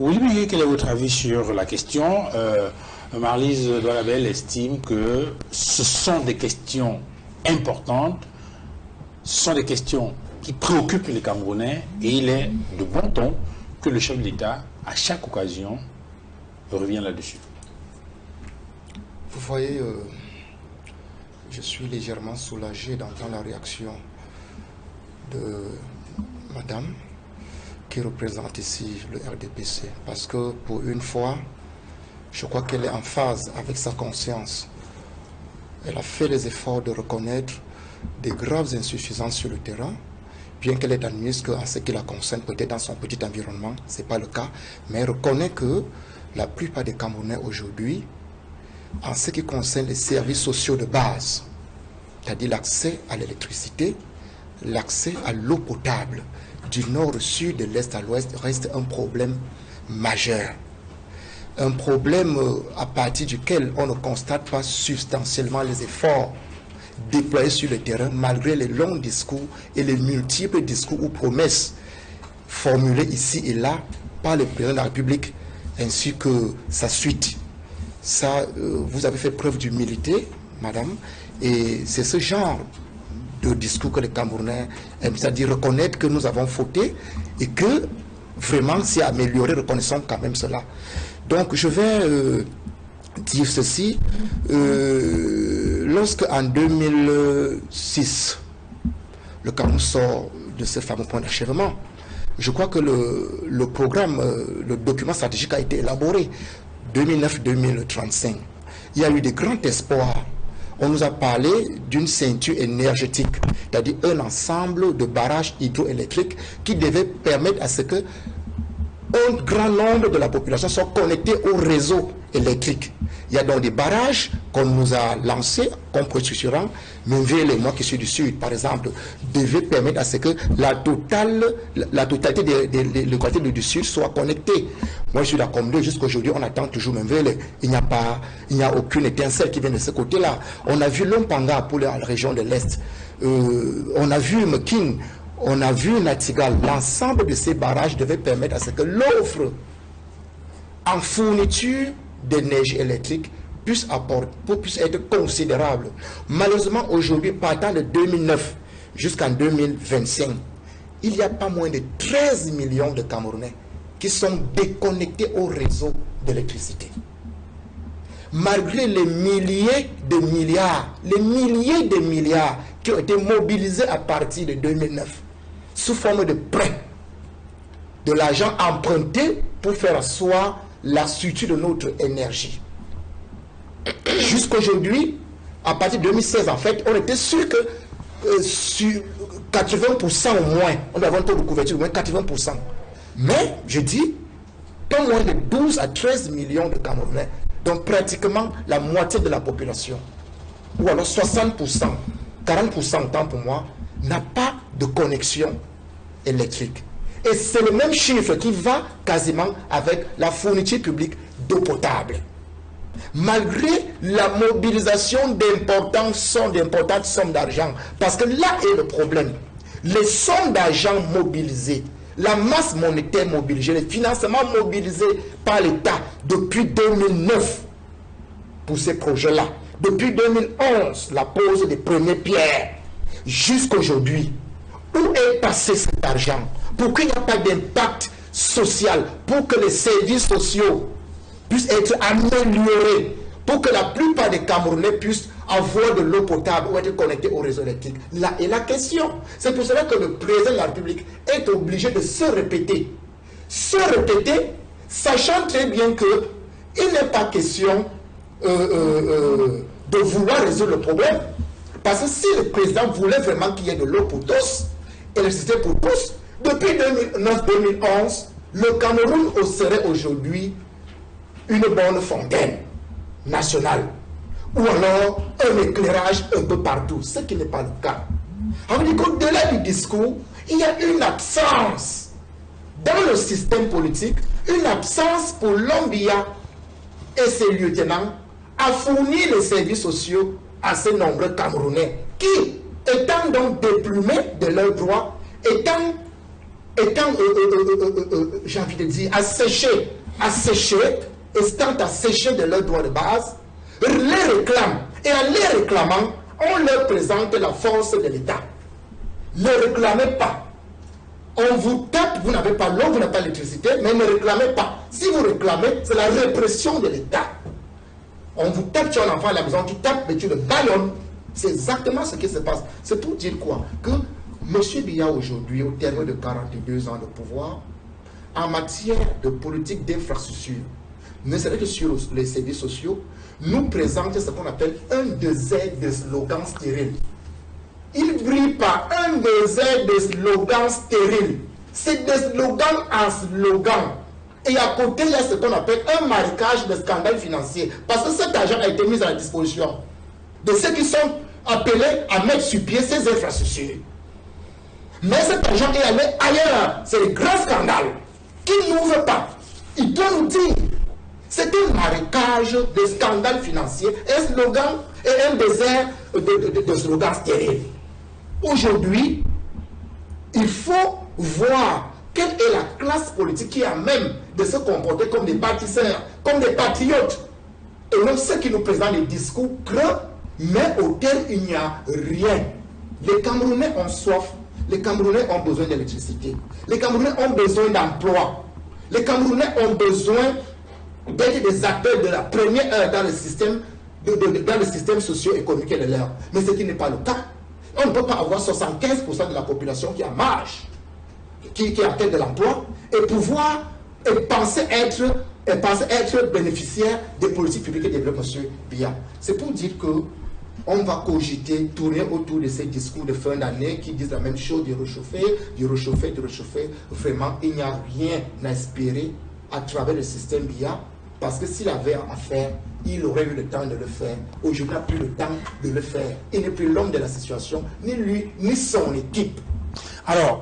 Oui, mais quel est votre avis sur la question? Marlise Doualabel estime que ce sont des questions importantes, ce sont des questions qui préoccupent les Camerounais et il est de bon ton que le chef de l'État, à chaque occasion, revient là-dessus. Vous voyez, je suis légèrement soulagé d'entendre la réaction de madame qui représente ici le RDPC. Parce que pour une fois, je crois qu'elle est en phase avec sa conscience. Elle a fait les efforts de reconnaître des graves insuffisances sur le terrain, bien qu'elle ait admis qu'en ce qui la concerne, peut-être dans son petit environnement, ce n'est pas le cas, mais elle reconnaît que la plupart des Camerounais aujourd'hui, en ce qui concerne les services sociaux de base, c'est-à-dire l'accès à l'électricité, l'accès à l'eau potable, du nord au sud, de l'est à l'ouest, reste un problème majeur. Un problème à partir duquel on ne constate pas substantiellement les efforts déployés sur le terrain, malgré les longs discours et les multiples discours ou promesses formulées ici et là par le président de la République ainsi que sa suite. Ça, vous avez fait preuve d'humilité, madame, et c'est ce genre de discours que les Camerounais aiment, c'est-à-dire reconnaître que nous avons fauté et que vraiment c'est amélioré, reconnaissons quand même cela. Donc je vais dire ceci, lorsque en 2006, le Cameroun sort de ce fameux point d'achèvement, je crois que le programme, le document stratégique a été élaboré, 2009-2035. Il y a eu de grands espoirs. On nous a parlé d'une ceinture énergétique, c'est-à-dire un ensemble de barrages hydroélectriques qui devaient permettre à ce que un grand nombre de la population soit connectée au réseau électrique. Il y a donc des barrages qu'on nous a lancés comme structurants, Menville et moi qui suis du sud, par exemple, devaient permettre à ce que la totalité des localités du sud soit connectée. Moi, je suis d'accord, jusqu'à aujourd'hui, on attend toujours Menville. Il n'y a aucune étincelle qui vient de ce côté-là. On a vu Lompanga pour la région de l'Est. On a vu Mekin. On a vu Natigal. L'ensemble de ces barrages devait permettre à ce que l'offre en fourniture d'énergie électrique puisse être considérable. Malheureusement, aujourd'hui, partant de 2009 jusqu'en 2025, il n'y a pas moins de 13 millions de Camerounais qui sont déconnectés au réseau d'électricité. Malgré les milliers de milliards qui ont été mobilisés à partir de 2009, sous forme de prêts, de l'argent emprunté pour faire asseoir la structure de notre énergie. Jusqu'aujourd'hui, à partir de 2016, en fait, on était sûr que sur 80% au moins, on doit avoir un taux de couverture au moins 80%. Mais, je dis, pas moins de 12 à 13 millions de Camerounais, donc pratiquement la moitié de la population, ou alors 60%, 40% tant pour moi, n'a pas de connexion électrique. Et c'est le même chiffre qui va quasiment avec la fourniture publique d'eau potable. Malgré la mobilisation d'importantes sommes d'argent, parce que là est le problème. Les sommes d'argent mobilisées, la masse monétaire mobilisée, les financements mobilisés par l'État depuis 2009 pour ces projets-là, depuis 2011, la pose des premières pierres, jusqu'à aujourd'hui, où est passé cet argent? Pourquoi il n'y a pas d'impact social, pour que les services sociaux puissent être améliorés, pour que la plupart des Camerounais puissent avoir de l'eau potable ou être connectés au réseau électrique? Là est la question. C'est pour cela que le président de la République est obligé de se répéter. Se répéter, sachant très bien qu'il n'est pas question de vouloir résoudre le problème. Parce que si le président voulait vraiment qu'il y ait de l'eau pour tous, électricité pour tous, depuis 2009-2011, le Cameroun serait aujourd'hui une bonne fontaine nationale. Ou alors un éclairage un peu partout, ce qui n'est pas le cas. On dit qu'au-delà du discours, il y a une absence dans le système politique, une absence pour l'Ombia et ses lieutenants à fournir les services sociaux à ces nombreux Camerounais qui, étant donc déplumés de leurs droits, étant étant, j'ai envie de dire, asséchés, étant asséchés de leurs droits de base, les réclament. Et en les réclamant, on leur présente la force de l'État. Ne réclamez pas. On vous tape, vous n'avez pas l'eau, vous n'avez pas l'électricité, mais ne réclamez pas. Si vous réclamez, c'est la répression de l'État. On vous tape, tu as un enfant à la maison, tu tapes, mais tu le ballonnes. C'est exactement ce qui se passe. C'est pour dire quoi? Que M. Biya aujourd'hui, au terme de 42 ans de pouvoir, en matière de politique d'infrastructure, ne serait que sur les services sociaux, nous présente ce qu'on appelle un désert de slogans stériles. Il brille par un désert de slogans stériles. C'est des slogans en slogans. Et à côté, il y a ce qu'on appelle un marécage de scandales financiers. Parce que cet argent a été mis à la disposition de ceux qui sont appelés à mettre sur pied ces infrastructures. Mais cet argent est allé ailleurs. C'est le grand scandale. Qui n'ouvre pas? Il doit nous dire. C'est un marécage de scandales financiers, un slogan et un désert de slogans stériles. Aujourd'hui, il faut voir quelle est la classe politique qui a même de se comporter comme des bâtisseurs, comme des patriotes. Et non ceux qui nous présentent des discours creux, mais auxquels il n'y a rien. Les Camerounais ont soif, les Camerounais ont besoin d'électricité, les Camerounais ont besoin d'emploi, les Camerounais ont besoin d'être des acteurs de la première heure dans le système, dans le système socio-économique et de l'heure. Mais ce qui n'est pas le cas. On ne peut pas avoir 75% de la population qui est en marge, qui est en tête de l'emploi, et pouvoir penser être bénéficiaire des politiques publiques et développement, M. Biya. C'est pour dire que on va cogiter, tourner autour de ces discours de fin d'année qui disent la même chose, de réchauffer, de réchauffer, de réchauffer. Vraiment, il n'y a rien à espérer à travers le système Biya, parce que s'il avait à faire, il aurait eu le temps de le faire. Aujourd'hui, il n'a plus le temps de le faire. Il n'est plus l'homme de la situation, ni lui, ni son équipe. Alors,